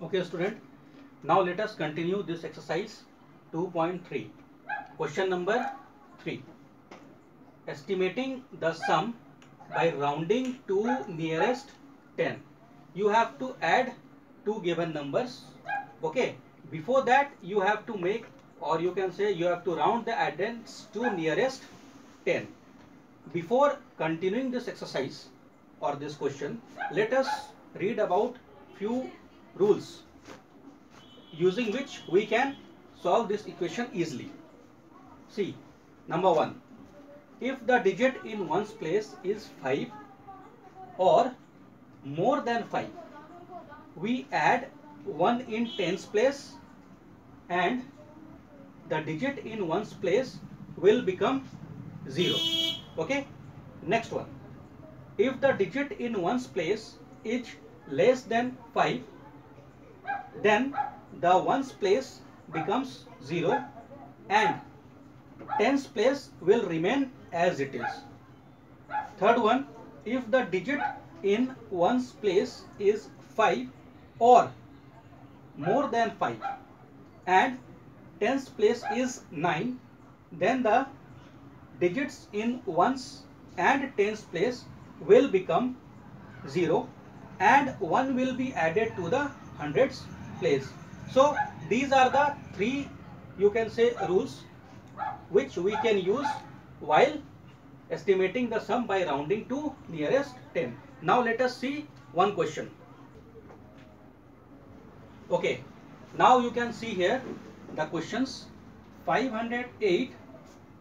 Okay student, now let us continue this exercise 2.3. Question number 3. Estimating the sum by rounding to nearest 10. You have to add two given numbers. Okay, before that you have to make, or you can say you have to round the addends to nearest 10. Before continuing this exercise or this question, let us read about few rules using which we can solve this equation easily. See, number 1, if the digit in one's place is 5 or more than 5, we add 1 in tens place and the digit in one's place will become 0. Okay, next one, if the digit in one's place is less than 5, then the ones place becomes 0 and tens place will remain as it is. Third one, if the digit in ones place is 5 or more than 5 and tens place is 9, then the digits in ones and tens place will become 0 and 1 will be added to the hundreds place. So these are the three, you can say, rules which we can use while estimating the sum by rounding to nearest 10. Now let us see one question. Okay, now you can see here the questions. 508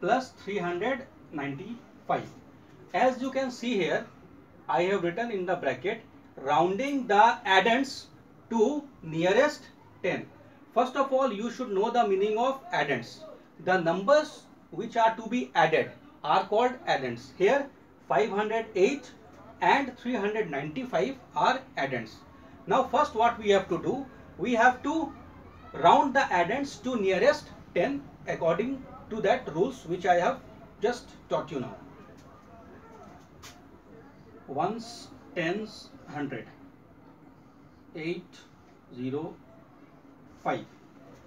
plus 395. As you can see here, I have written in the bracket rounding the addends to nearest 10. First of all, you should know the meaning of addends. The numbers which are to be added are called addends. Here 508 and 395 are addends. Now first what we have to do, we have to round the addends to nearest 10 according to that rules which I have just taught you now. Ones, tens, 100, 8, 0, 5.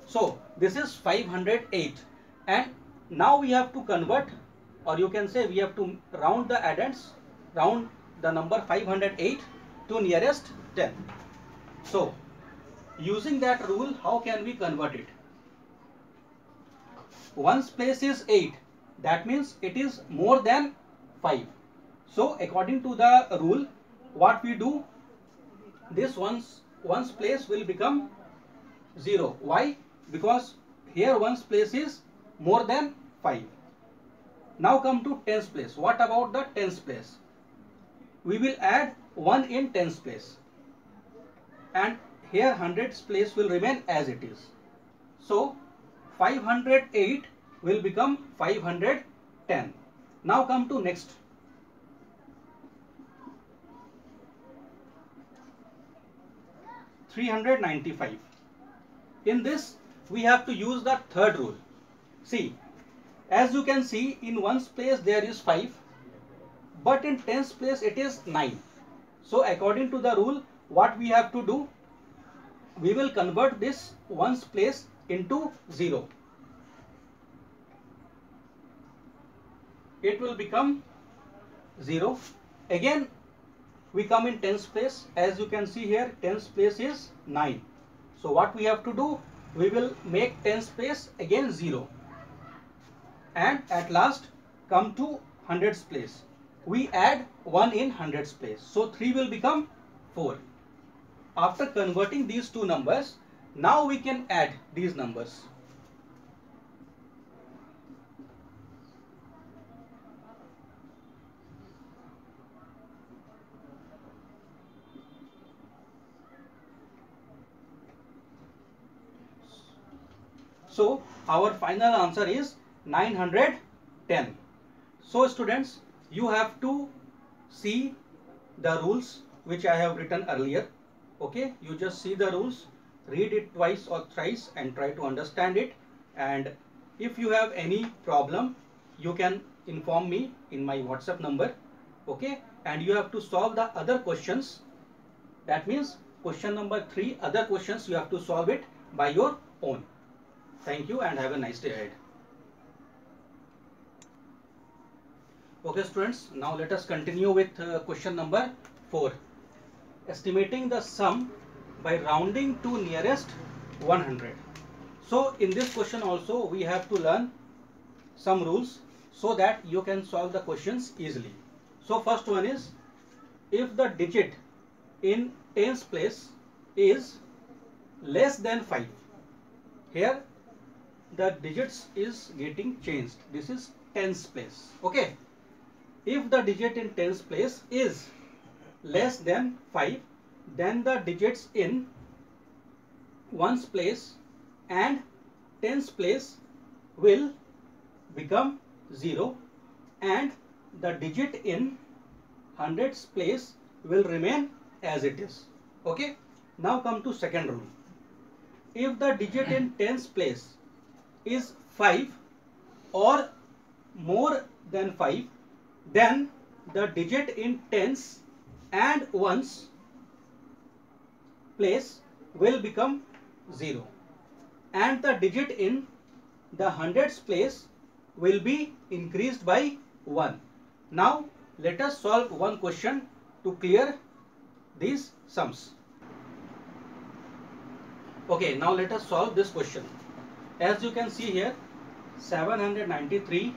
So this is 508 and now we have to convert, or you can say we have to round the addends, round the number 508 to nearest 10. So using that rule, how can we convert it? One's place is 8, that means it is more than 5. So according to the rule, what we do, this one's place will become 0. Why? Because here one's place is more than 5. Now come to tens place. What about the tens place? We will add 1 in tens place and here hundreds place will remain as it is. So 508 will become 510. Now come to next. $395. In this we have to use the third rule. See, as you can see, in one's place there is 5, but in tens place it is 9. So according to the rule, what we have to do, we will convert this one's place into 0. It will become 0. Again we come in tens place. As you can see here, tens place is 9. So what we have to do, we will make tens place again 0. And at last come to hundreds place. We add 1 in hundreds place. So 3 will become 4. After converting these two numbers, now we can add these numbers. So our final answer is 910. So students, you have to see the rules which I have written earlier. Okay, you just see the rules, read it twice or thrice and try to understand it. And if you have any problem, you can inform me in my WhatsApp number. Okay, and you have to solve the other questions. That means question number 3, other questions you have to solve it by your own. Thank you and have a nice day ahead. Okay students, now let us continue with question number 4. Estimating the sum by rounding to nearest 100. So in this question also we have to learn some rules so that you can solve the questions easily. So first one is, if the digit in tens place is less than 5, here the digits is getting changed. This is tens place. Okay. If the digit in tens place is less than 5, then the digits in ones place and tens place will become 0 and the digit in hundreds place will remain as it is. Okay. Now come to second rule. If the digit in tens place is 5 or more than 5, then the digit in tens and ones place will become 0 and the digit in the hundreds place will be increased by 1. Now let us solve one question to clear these sums. Okay, now let us solve this question. As you can see here, 793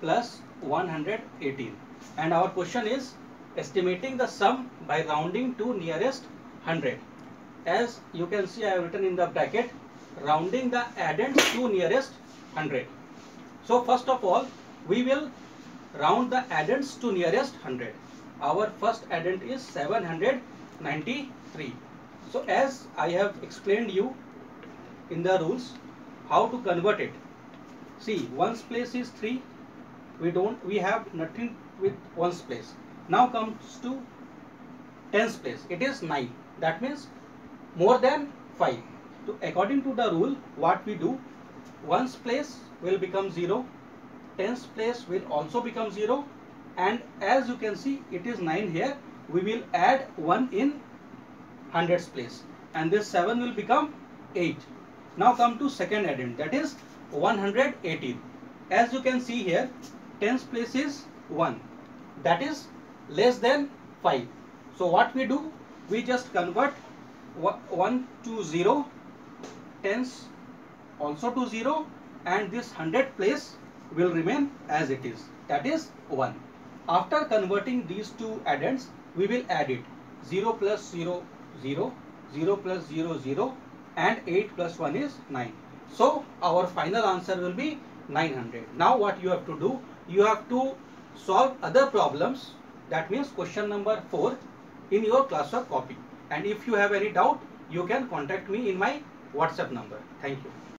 plus 118, and our question is estimating the sum by rounding to nearest 100. As you can see, I have written in the bracket rounding the addends to nearest 100. So first of all we will round the addends to nearest 100. Our first addend is 793. So as I have explained you in the rules how to convert it. See, ones place is 3. We have nothing with ones place. Now comes to tens place. It is 9. That means more than 5. So according to the rule, what we do, ones place will become 0, tens place will also become 0, and as you can see it is 9 here, we will add 1 in hundreds place and this 7 will become 8. Now come to second addend, that is 118. As you can see here, tens place is 1, that is less than 5. So what we do, we just convert 1 to 0, tens also to 0, and this 100 place will remain as it is, that is 1. After converting these two addends, we will add it 0 plus 0 0, 0 plus 0 0, and 8 plus 1 is 9. So our final answer will be 900. Now what you have to do, you have to solve other problems, that means question number 4, in your classwork copy, and if you have any doubt you can contact me in my WhatsApp number. Thank you.